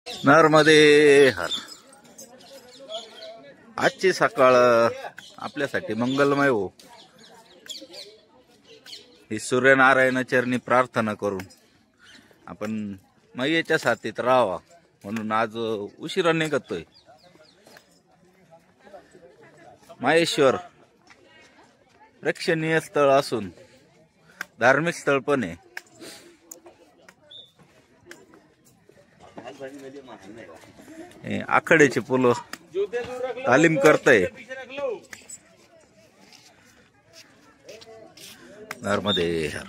नर्मदे हर. आजची सकाळ आपल्यासाठी मंगलमय हो. ही सूर्यनारायण चरणी प्रार्थना करून आपण मैयेच्या साथीत राहावा म्हणून आज उशिरा निघतोय. माहेश्वर प्रेक्षणीय स्थळ असून धार्मिक स्थळ पण आहे. आखाड्याची पुलं तालीम करताय. नर्मदे हर.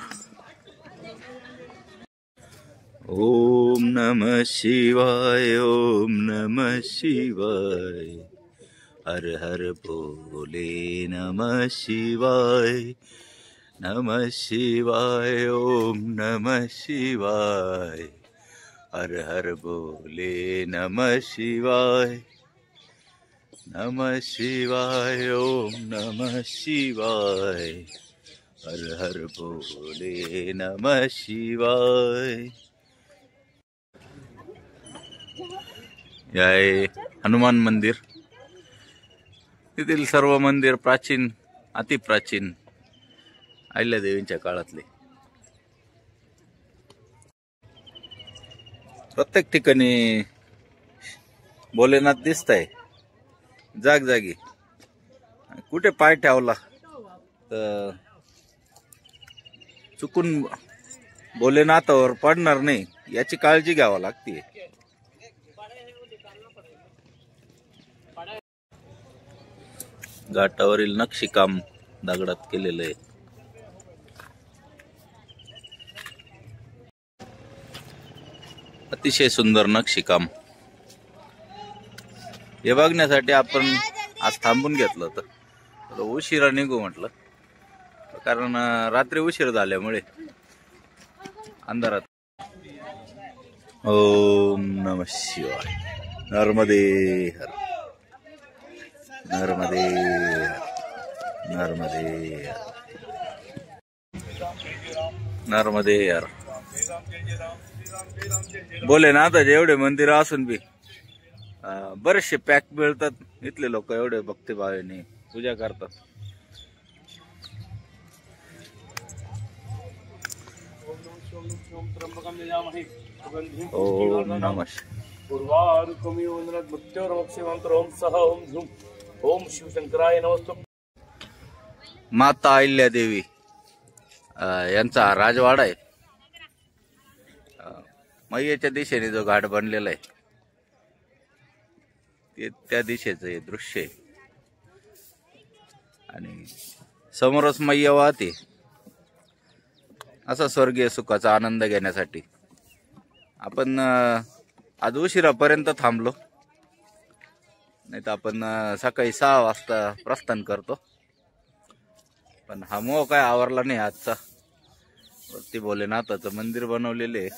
ओम नमः शिवाय ओम नमः शिवाय हर हर भोले नमः शिवाय नमः शिवाय ओम नमः शिवाय हर हर भोले नमः शिवाय नमः शिवाय ओम नमः शिवाय हर हर भोले नमः शिवाय. आहे हनुमान मंदिर. तिथील सर्व मंदिर प्राचीन अतिप्राचीन अहिल्यादेवींच्या काळातले. प्रत्येक ठिकाणी भोलेनाथ दिसताय जागजागी. कुठे पाय ठेवला तर चुकून भोलेनाथावर पडणार नाही याची काळजी घ्यावी लागते. घाटावरील नक्षीकाम दगडात केलेलं आहे. अतिशय सुंदर नक्षीकाम. हे बघण्यासाठी आपण आज थांबून घेतलं होतं. उशिरा निघू म्हटलं कारण रात्री उशीर झाल्यामुळे अंधारात. ओम नमः शिवाय. नर्मदे हर. नर्मदे हर. नर्मदे हर. नर्मदे हर. भोलेनाथाचे एवढे मंदिर असून बी बरेचसे पॅक मिळतात. इथले लोक एवढे भक्तिभावाने पूजा करतात. ओम नमः माता अहिल्यादेवी यांचा राजवाडा आहे. मैयेच्या दिशेने जो घाट बनलेला आहे ते त्या दिशेचं हे दृश्य आहे. आणि समोरच मैया वाहते. असा स्वर्गीय सुखाचा आनंद घेण्यासाठी आपण आज उशिरापर्यंत थांबलो. नाही तर आपण सकाळी 6 वाजता प्रस्थान करतो. पण हा मोह काय आवरला नाही आजचा. वरती भोलेनाथाचं मंदिर बनवलेले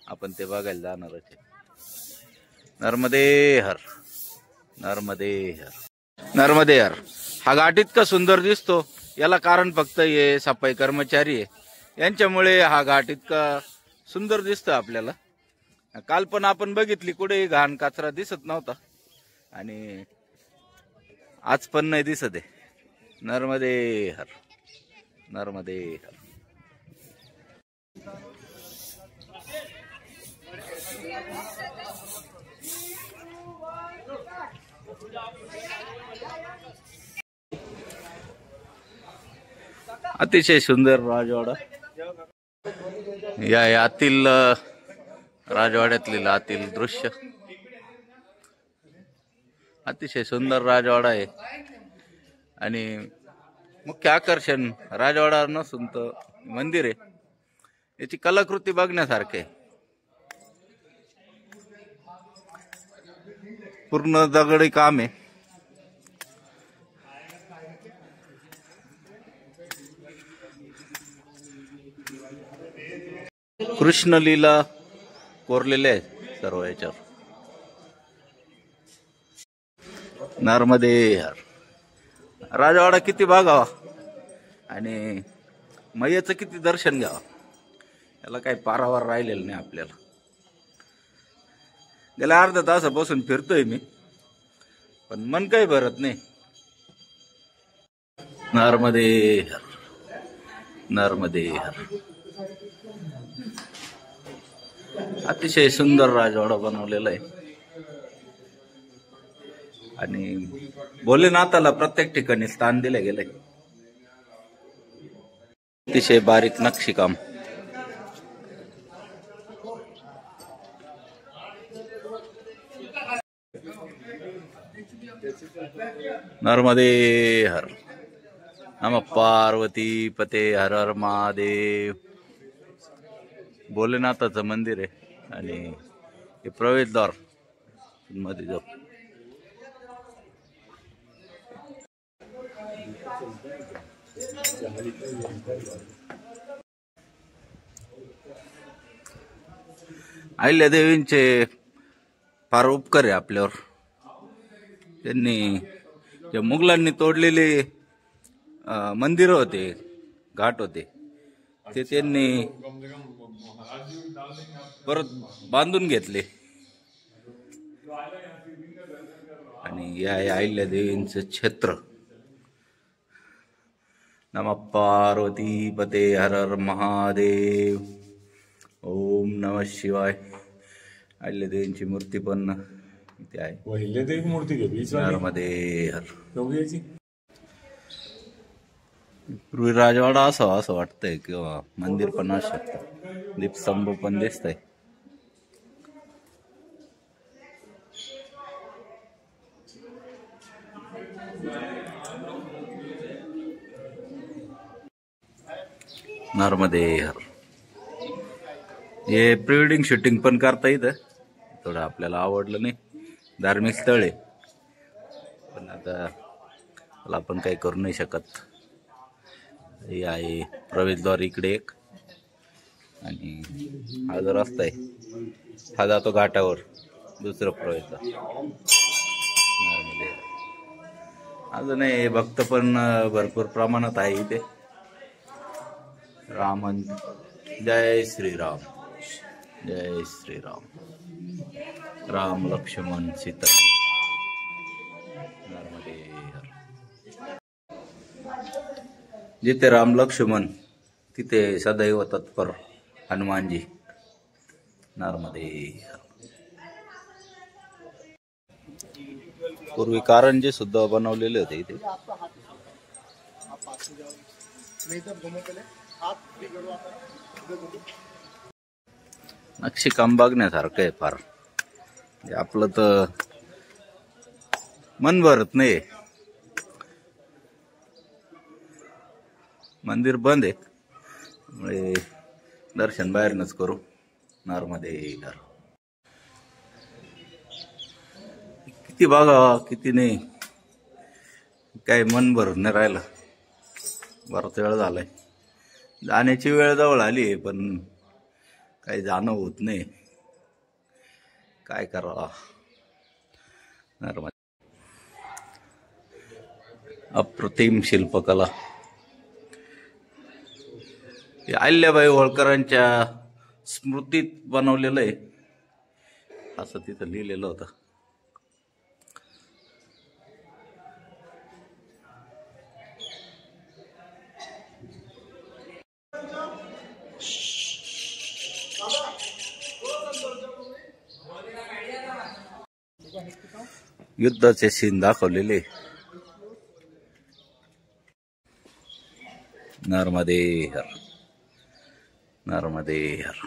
आपण ते बघायला जाणारच आहे. नर्मदे हर. नर्मदे हर. नर्मदे हर. हा घाट इतका सुंदर दिसतो याला कारण फक्त हे सफाई कर्मचारी आहे. यांच्यामुळे हा घाट इतका सुंदर दिसतो आपल्याला. काल पण आपण बघितली कुठेही घाण कचरा दिसत नव्हता आणि आज पण नाही दिसत आहे. नर्मदे हर. नर्मदे हर. अतिशय सुंदर राजवाडा. या आतील राजवाड्यातील आतील दृश्य अतिशय सुंदर राजवाडा आहे. आणि मुख्य आकर्षण राजवाडा नसून तर मंदिर आहे. याची कलाकृती बघण्यासारखे. पूर्ण दगडी काम आहे. कृष्ण लीला कोरलेले आहे सर्व याच्यावर. नर्मदे हर. राजवाडा किती बघावा आणि मैयाचं किती दर्शन घ्यावं याला काही पारावर राहिलेलं नाही आपल्याला. गेल्या अर्धा तासापासून फिरतोय मी, पण मन काही भरत नाही. नर्मदे हर, नर्मदे हर. अतिशय सुंदर राजवाडा बनवलेला आहे आणि भोलेनाथाला प्रत्येक ठिकाणी स्थान दिले गेलंय. अतिशय बारीक नक्षीकाम. नर्मदे हर. नमः पार्वती पते हर हर महादेव. भोलेनाथाचं मंदिर आहे आणि हे प्रवेशद्वार मध्ये जाऊ. अहिल्यादेवींचे फार उपकार आहे आपल्यावर. त्यांनी जे मुघलांनी तोडलेले मंदिर होते, घाट होते, ते त्यांनी परत बांधून घेतले आणि या अहिल्यादेवींचं क्षेत्र. नमः पार्वती पते हर हर महादेव. ओम नमः शिवाय. अहिल्यादेवींची मूर्ती पण इथे आहे. अहिल्यादेवी मूर्ती नर्मदे हर. पूर्वी राजवाडा असावा असं वाटतंय किंवा मंदिर पण असू शकतं. दीपस्तंभ पण दिसतंय. नर्मदे हर. हे प्री वेडिंग शूटिंग पण करता येतं. थोडं आपल्याला आवडलं नाही, धार्मिक स्थळ आहे, पण आता त्याला आपण काही करू नाही शकत. हे आहे प्रवेशद्वार इकडे एक आणि हा जो रस्ता आहे हा जातो घाटावर, दुसरं प्रवेशद्वार. अजूनही भक्त पण भरपूर प्रमाणात आहे इथे. रामन जय श्रीराम, जय श्रीराम. राम लक्ष्मण सीता. नर्मदे हर. जिथे राम लक्ष्मण तिथे सदैव तत्पर हनुमानजी. नर्मदे हर. पूर्वी कारंजे सुद्धा बनवलेले होते इथे. नक्षीकाम बघण्यासारखं आहे फार. आपलं तर मन भरत नाही. मंदिर बंद आहे त्यामुळे दर्शन बाहेरनच करू. नर्मदे हर. किती बघा किती नाही, काय मन भरून नाही राहिलं. बराच वेळ झालाय. जाण्याची वेळ जवळ आली पण काही जाणं होत नाही. काय करावा. नर्मदे. अप्रतिम शिल्पकला. अहिल्याबाई होळकरांच्या स्मृतीत बनवलेलं आहे असं तिथं लिहिलेलं होतं. युद्धाचे सीन दाखवलेले. नर्मदे हर. नर्मदे हर.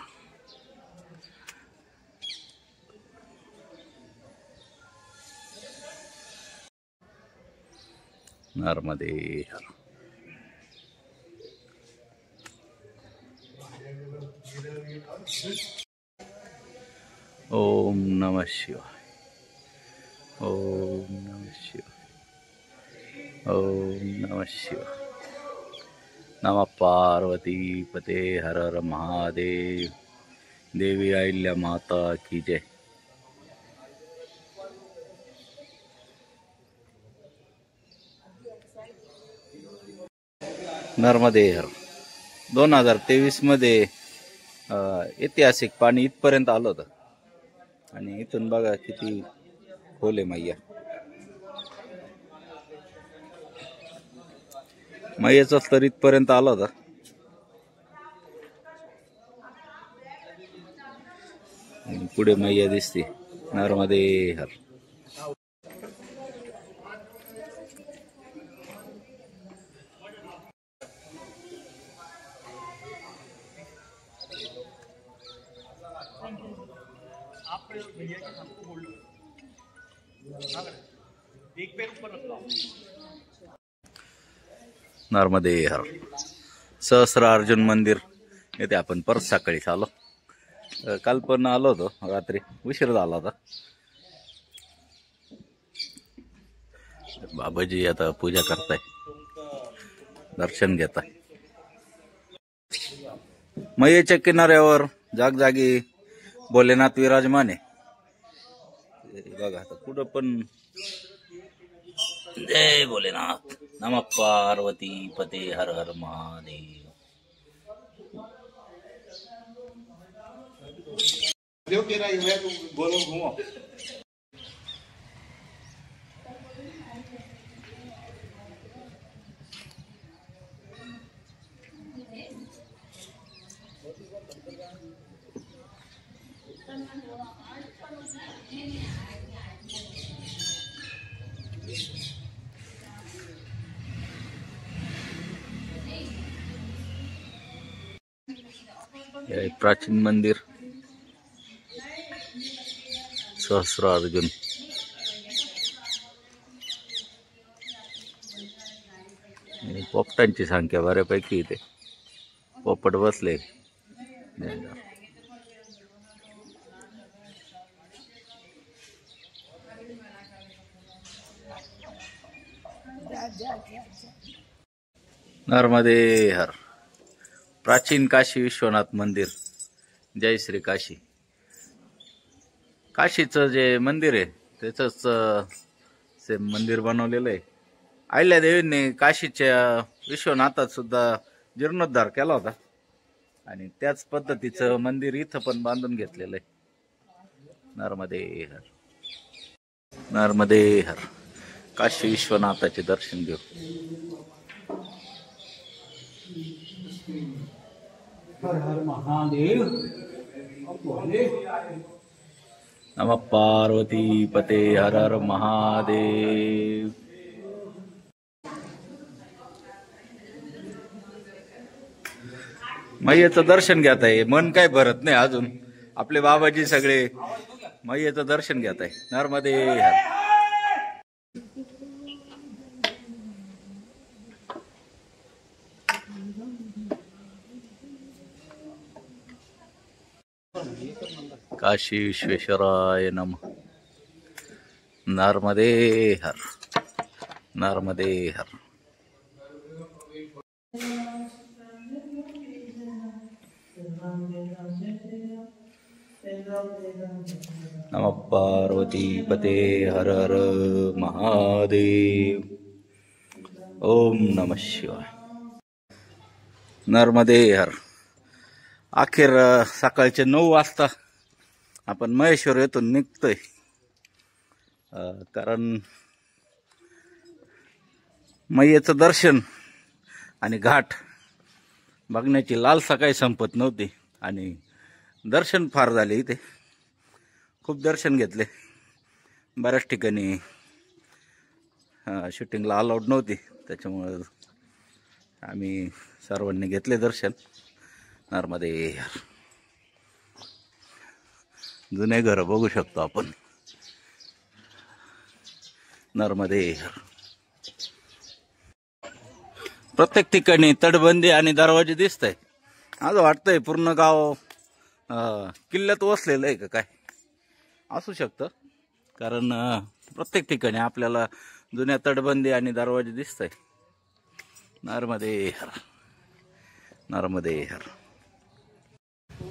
नर्मदे हर. ओम नमः शिवाय. ओम नमः शिवाय. ओम नमः शिवाय. नमः पार्वती पते हर हर महादेव. देवी अहिल्या माता की जय. नर्मदे हर. 2023 मध्ये ऐतिहासिक पाणी इथपर्यंत आलं होतं. आणि इथून बघा किती खोल आहे मैया. मैयाचा स्तर इथपर्यंत आला होता. पुढे मैया दिसते. नर्मदे हर. नर्मदे हर. सहस्र अर्जुन मंदिर येथे आपण परत सकाळीच आलो. काल पण आलो होतो, रात्री उशीर झाला होता. बाबाजी आता पूजा करताय, दर्शन घेताय. मैयेच्या किनाऱ्यावर जागजागी भोलेनाथ विराजमान आहे. बघा आता कुठं पण जय भोलेनाथ. नमः पार्वती पते हर हर महादेव. एक प्राचीन मंदिर सहस्र अर्जुन. पोपटांची संख्या बऱ्यापैकी इथे. पोपट बसले. नर्मदे हर. प्राचीन काशी विश्वनाथ मंदिर. जय श्री काशी. काशीचं जे मंदिर आहे त्याचंच सेम मंदिर बनवलेलं आहे. अहिल्यादेवींनी काशीच्या विश्वनाथात सुद्धा जीर्णोद्धार केला होता आणि त्याच पद्धतीचं मंदिर इथं पण बांधून घेतलेलं आहे. नर्मदे हर. नर्मदे हर. काशी विश्वनाथाचे दर्शन घेऊ. हर हर महादेव. नमः पार्वती पते हर हर महादेव. मैयेचं दर्शन घेत आहे. मन काय भरत नाही अजून. आपले बाबाजी सगळे मैयेचं दर्शन घेत आहे. नर्मदे हर. काशी विश्वेश्वराय नमः. नर्मदे हर. नर्मदे हर. नमः पार्वती पते हर हर महादेव. ओम नमः शिवाय. नर्मदे हर. अखेर सकाळचे 9 वाजता आपण महेश्वर येथून निघतोय. कारण मैयेचं दर्शन आणि घाट बघण्याची लालसा काही संपत नव्हती आणि दर्शन फार झाले. इथे खूप दर्शन घेतले. बऱ्याच ठिकाणी शूटिंगला अलाउड नव्हती, त्याच्यामुळे आम्ही सर्वांनी घेतले दर्शन. नर्मदे हर. जुने घर बघू शकतो आपण. नर्मदे हर. प्रत्येक ठिकाणी तटबंदी आणि दरवाजे दिसत आहे. असं वाटतंय पूर्ण गाव किल्ल्यात वसलेलं आहे का काय. असू शकतं, कारण प्रत्येक ठिकाणी आपल्याला जुन्या तटबंदी आणि दरवाजे दिसत आहे. नर्मदे हर. नर्मदे हर.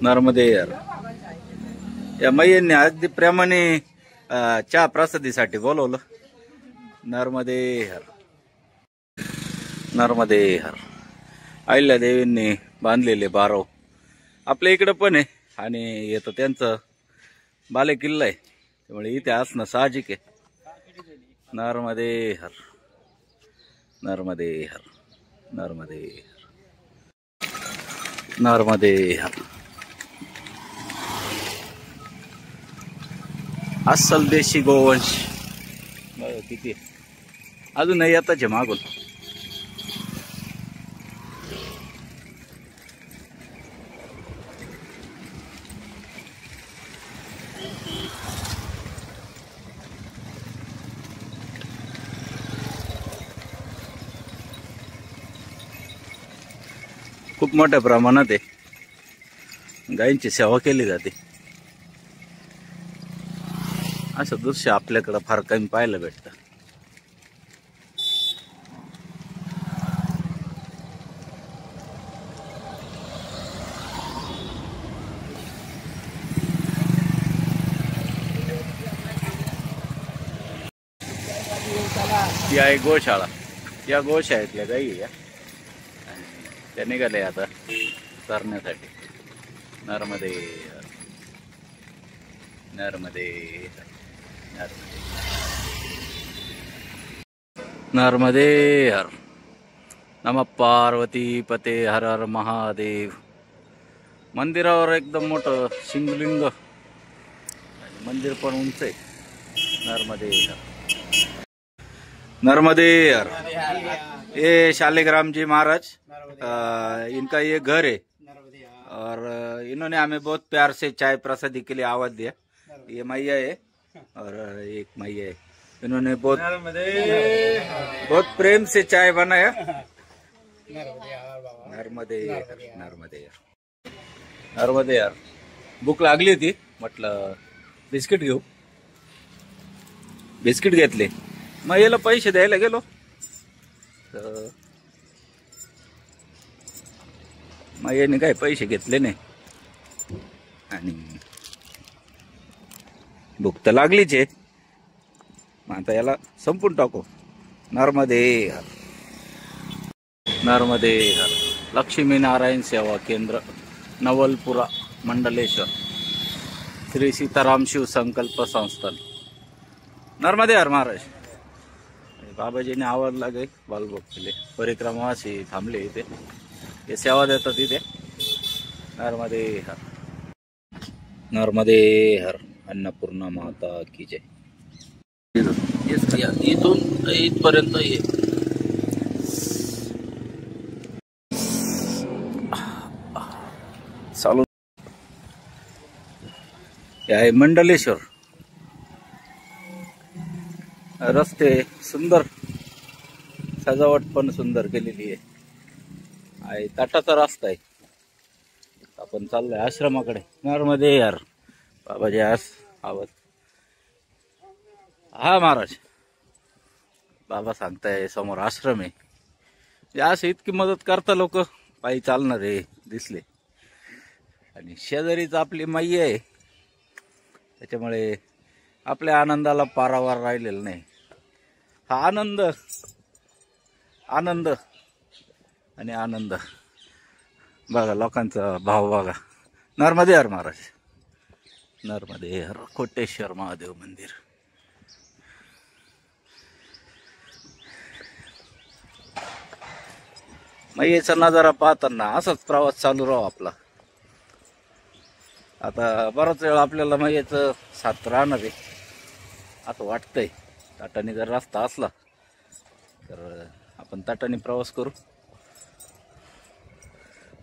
नर्मदे हर. या मैयांनी अगदी प्रेमाने चहा प्रसादीसाठी बोलवलं. नर्मदे हर. नर्मदे हर. अहिल्यादेवींनी बांधलेले बारव आपल्या इकडं पण आहे आणि येतं त्यांचं बाले किल्ला आहे, त्यामुळे इथे असणं साहजिक आहे. नर्मदे हर, नर्मदे हर, नर्मदे हर, नर्मदे हर. अस्सल देशी गोवंश बघा किती अजून नाही येताच मागून. खूप मोठ्या प्रमाणात आहे, गायींची सेवा केली जाते. असं दृश्य आपल्याकडं फार कमी पाहायला भेटतं. ही आहे गोशाळा. या गोशाळेतल्या गायी या त्या निघाले आता चरण्यासाठी. नर्मदे नर्मदे नर्मदे नर्मदे हर. नमः पार्वती पते हर हर महादेव. मंदिरावर एकदम मोठं शिवलिंग, मंदिर पण उंच आहे. नर्मदे हर, नर्मदे हर. ये शालिग्राम जी महाराज, इनका ये घर है और इन्होंने हमें बहुत प्यार से चाय प्रसादी के लिए आवाज दिया. ये मैया है और एक मैया है, इन्होंने बहुत प्रेम से चाय बनाया. नर्मदे नर्मदे नर्मदे यार. भूक लागली होती, म्हटलं बिस्किट घेऊ. बिस्किट घेतले, मग याला पैसे द्यायला गेलो तर मग याने काही पैसे घेतले नाही आणि भूक तर लागलीच आहे. मग आता याला संपून टाकू. नर्मदे हर, नर्मदे हर. लक्ष्मी नारायण सेवा केंद्र, नवलपुरा, मंडलेश्वर, श्री सीताराम शिव संकल्प संस्थान. नर्मदे हर महाराज. बाबाजीने आवाज लागे बालभक्तीले, परिक्रमावासी थांबले इथे, हे सेवा देतात इथे. नर्मदे हर, नर्मदे हर. अन्नपूर्णा माता की जय. इथून इथपर्यंत ये. चालू आहे मंडलेश्वर. रस्ते सुंदर, सजावट पण सुंदर केलेली आहे. ताटाचा रस्ता आहे. आपण चाललोय आश्रमाकडे. नर्मदे यार. बाबाजी आवाज. हा महाराज, बाबा सांगताय समोर आश्रम आहे. असं इतकी मदत करता लोक, पायी चालणारे दिसले. आणि शेजारीच आपली मैया आहे, त्याच्यामुळे आपल्या आनंदाला पारावार राहिलेला नाही. हा आनंद, आनंद आणि आनंद बघा, लोकांचा भाव बघा. नर्मदे हर महाराज. नर्मदे हर. कोटेश्वर महादेव मंदिर. मैयेचा नजारा पाहताना असाच प्रवास चालू राहा आपला. आता बराच वेळ आपल्याला मैयेचं साथ राहणार आहे असं वाटतंय. ताटाने जर रस्ता असला तर आपण ताटाने प्रवास करू.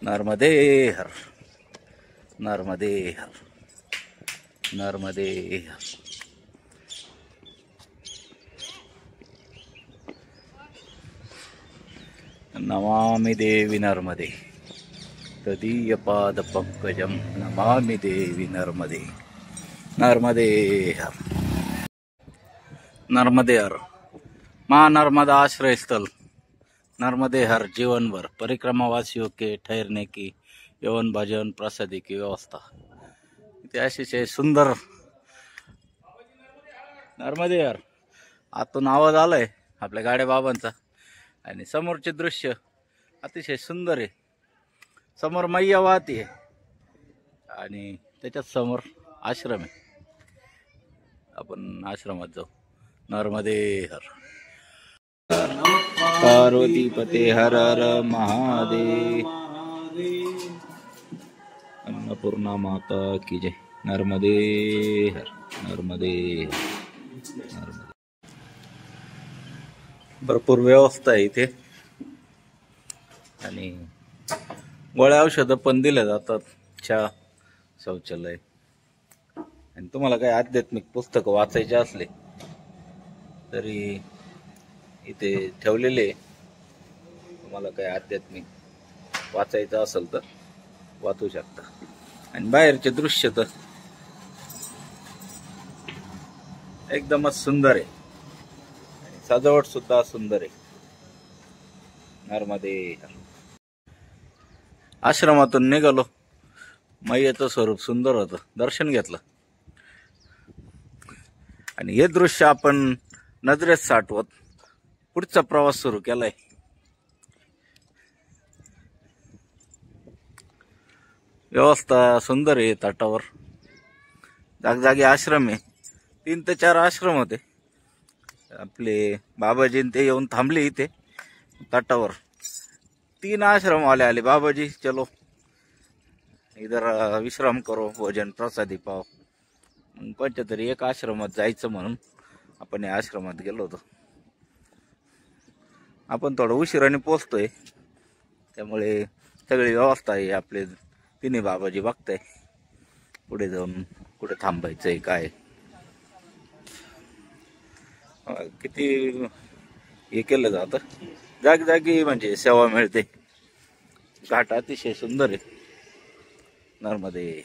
नर्मदे हर, नर्मदे हर, नर्मदे हर. नमामि देवी नर्मदे, तदीय पाद पंकजम नमामि देवी नर्मदे. नर्मदे हर, नर्मदे हर. महानर्मदा आश्रय स्थल नर्मदे हर. जीवन भर परिक्रमावासियों के ठहरने की यवन भजन प्रसादी की व्यवस्था. इथे अतिशय सुंदर. नर्मदे हर. आतून आवाज आलाय आपल्या गाड्या बाबांचा आणि समोरचे दृश्य अतिशय सुंदर आहे. समोर मैया वाहती आहे आणि त्याच्याच समोर आश्रम आहे. आपण आश्रमात जाऊ. नर्मदे हर. पार्वती पते हर हर महादेव. अन्नपूर्णा माता की जय. नर्मदे हर. नर्मदे नर्मदे. भरपूर व्यवस्था आहे इथे आणि गोळ्या औषधं पण दिल्या जातात. चहा, शौचालय. आणि तुम्हाला काही आध्यात्मिक पुस्तकं वाचायचे असले तरी इथे ठेवलेले. तुम्हाला काही आध्यात्मिक वाचायचं असेल तर वाचू शकता. आणि बाहेरचे दृश्य तर एकदमच सुंदर आहे. सजावट सुद्धा सुंदर आहे. नर्मदे. आश्रमातून निघालो. मैयाचं स्वरूप सुंदर होतं. दर्शन घेतलं आणि हे दृश्य आपण नजरेत साठवत पुढचा प्रवास सुरू केलाय. व्यवस्था सुंदर आहे. तटावर जागजागी आश्रम आहे. 3 ते 4 आश्रम होते. आपले बाबाजी ते येऊन थांबले इथे तटावर. 3 आश्रम वाले आले. बाबाजी चलो इधर विश्राम करो, भोजन प्रसादी पाव. मग पंचतरी एक आश्रमात जायचं म्हणून आपण या आश्रमात गेलो होतो. आपण थोडं उशिराने पोहोचतोय त्यामुळे सगळी व्यवस्था आहे. आपले तिन्ही बाबाजी बघताय पुढे जाऊन कुठे थांबायचंय काय. किती हे केलं जातं. जागी म्हणजे सेवा मिळते. घाट अतिशय सुंदर आहे. नर्मदे.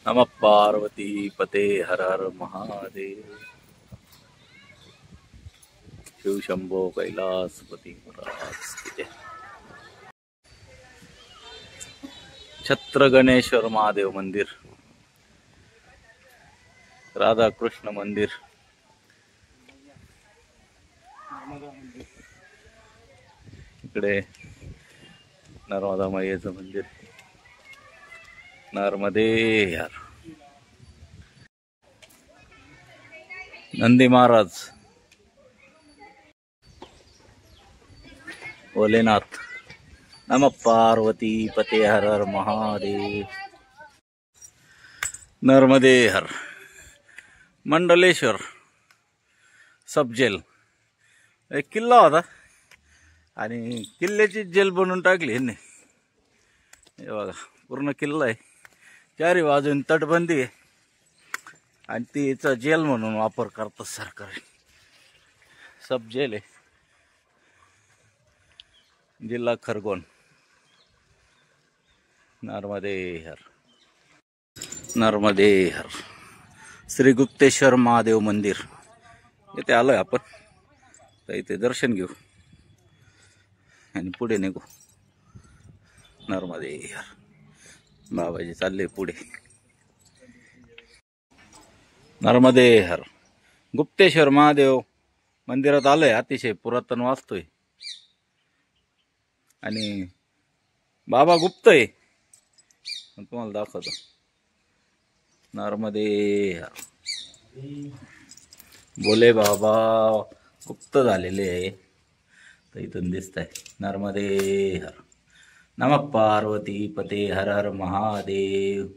नमः पार्वती पते हर हर महादेव. शिव शंभो कैलासपती महाराज की जय. छत्र गणेश्वर महादेव मंदिर, राधा कृष्ण मंदिर, इकडे नर्मदा मैयाचं मंदिर. नर्मदे यार. नंदी महाराज, भोलेनाथ. नमः पार्वती पते हर हर महादेव. नर्मदे हर. मंडलेश्वर सब जेल एक किल्ला होता आणि किल्ल्याची जेल बनवून टाकली यांनी. हे बघा पूर्ण किल्ला आहे. 4 बाजून तटबंदी आहे आणि तिचा जेल म्हणून वापर करतात सरकार. सब जेल आहे. जिल्हा खरगोन. नर्मदे हर. नर्मदे हर. श्री गुप्तेश्वर महादेव मंदिर इथे आलोय आपण. तर इथे दर्शन घेऊ आणि पुढे निघू. नर्मदे हर. बाबाजी चालले पुढे. नर्मदे हर. गुप्तेश्वर महादेव मंदिरात आलोय. अतिशय पुरातन वास्तू आहे आणि बाबा गुप्त आहे. तुम्हाला दाखवतो. नर्मदे हर. बोले बाबा गुप्त झालेले आहे. तर इथून दिसत आहे. नर्मदे हर. नमः पार्वती पते हर हर महादेव.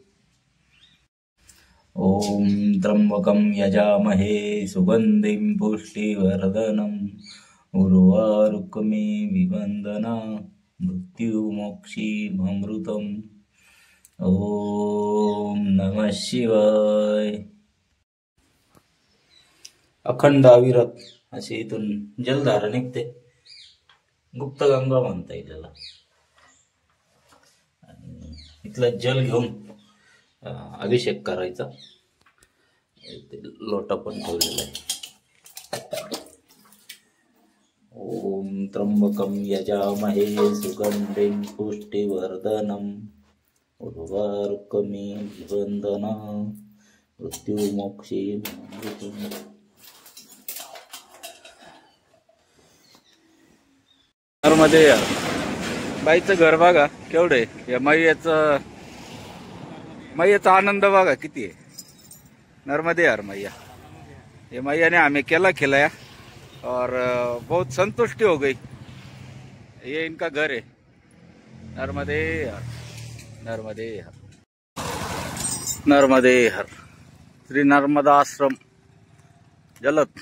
ओम त्र्यंबकं यजामहे सुगंधिं पुष्टिवर्धनम् उर्वारुकमेव वन्दना मृत्युमोक्षीममृतम्. ओम नमः शिवाय. अखंड अविरत असे इथून जलधारा निघते. गुप्तगंगा म्हणता येईल त्याला. इथलं जल घेऊन अभिषेक करायचा. लोटा पण ठेवलेला आहे. ओम त्र्यंबकं यजामहे सुगंधिं पुष्टिवर्धनम् उर्वारुकमेव वन्दना मृत्युमोक्षीममृतम्. नर्मदे यार. बाईचं घर बघा केवढे. या मैयाचं मैयाचा आनंद बघा किती है। नर्मदे हर मैया। ये मैया ने हमें केला खिलाया और बहुत संतुष्टि हो गई। ये इनका घर है। नर्मदे हर, नर्मदे हर, नर्मदे हर। श्री नर्मदा आश्रम जलद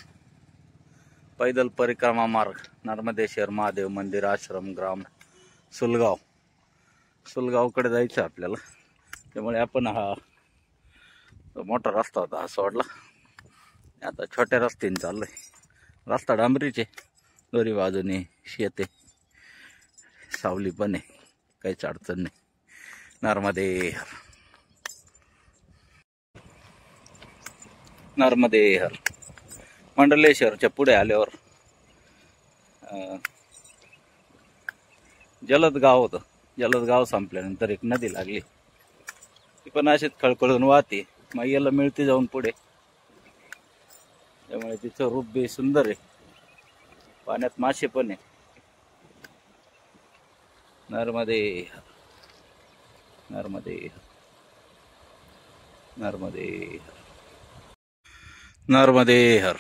पैदल परिक्रमा मार्ग नर्मदेश्वर महादेव मंदिर आश्रम ग्राम सुलगाव। सुलगावकडे जायचं आपल्याला, त्यामुळे आपण हा मोठा रस्ता होता हा सोडला, आता छोट्या रस्त्याने चाललोय। रस्ता डांबरीचे, दोन्ही बाजूने शेते, सावली पण आहे, काहीच अडचण नाही। नर्मदे हर, नर्मदे हर। मंडलेश्वरच्या पुढे आल्यावर जलद गाव होतं। जलद गाव संपल्यानंतर एक नदी लागली, ती पण अशीच खळखळून वाहते, मैयाला मिळते जाऊन पुढे, त्यामुळे तिचं रूप बी सुंदर आहे। पाण्यात मासे पण आहे। नर्मदे हर, नर्मदे हर, नर्मदे हर, नर्मदे हर।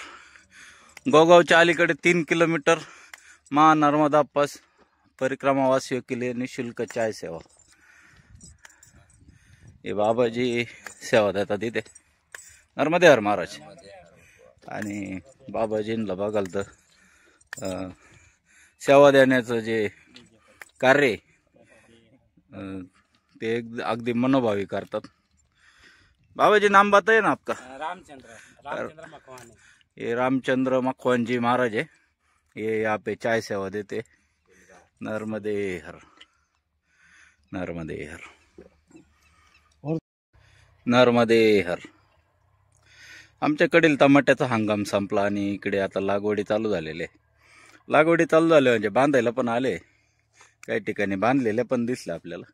गोगावच्या अलीकडे 3 किलोमीटर माँ नर्मदा पस परिक्रमावासियों के लिए निःशुल्क चाय सेवा। हे बाबाजी सेवा देतात इथे। नर्मदे हर महाराज। आणि बाबाजींना बघाल तर सेवा देण्याचं जे कार्य ते अगदी मनोभावी करतात। बाबाजी नाम बताइए ना आपका? रामचंद्र मखवाने। ये रामचंद्र मखवान जी महाराज है, ये यहाँ पे चाय सेवा देते। नर्मदे हर, नर्मदे हर, नर्मदे हर। आमच्याकडील टमाट्याचा हंगाम संपला आणि इकडे आता लागवडी चालू झालेले। लागवडी चालू झाले म्हणजे बांधायला पण आले, काही ठिकाणी बांधलेले पण दिसले आपल्याला।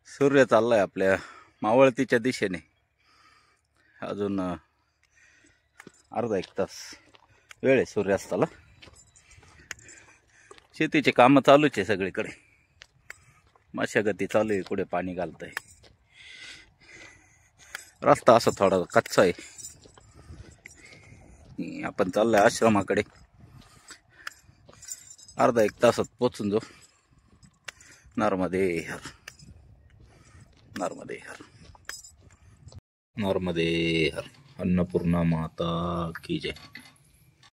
सूर्य चाललाय आपल्या मावळतीच्या दिशेने। अजून अर्धा एक तास वेळ आहे सूर्यास्ताला। शेतीचे काम चालूच आहे सगळीकडे, मशागती चालू आहे, कुठे पाणी घालतंय। रस्ता असा थोडा कच्चा आहे। आपण चाललोय आश्रमाकडे, अर्धा एक तासात पोचून जाऊ। नर्मदे हर, नर्मदे हर, नर्मदे हर। अन्नपूर्णा माता की जय।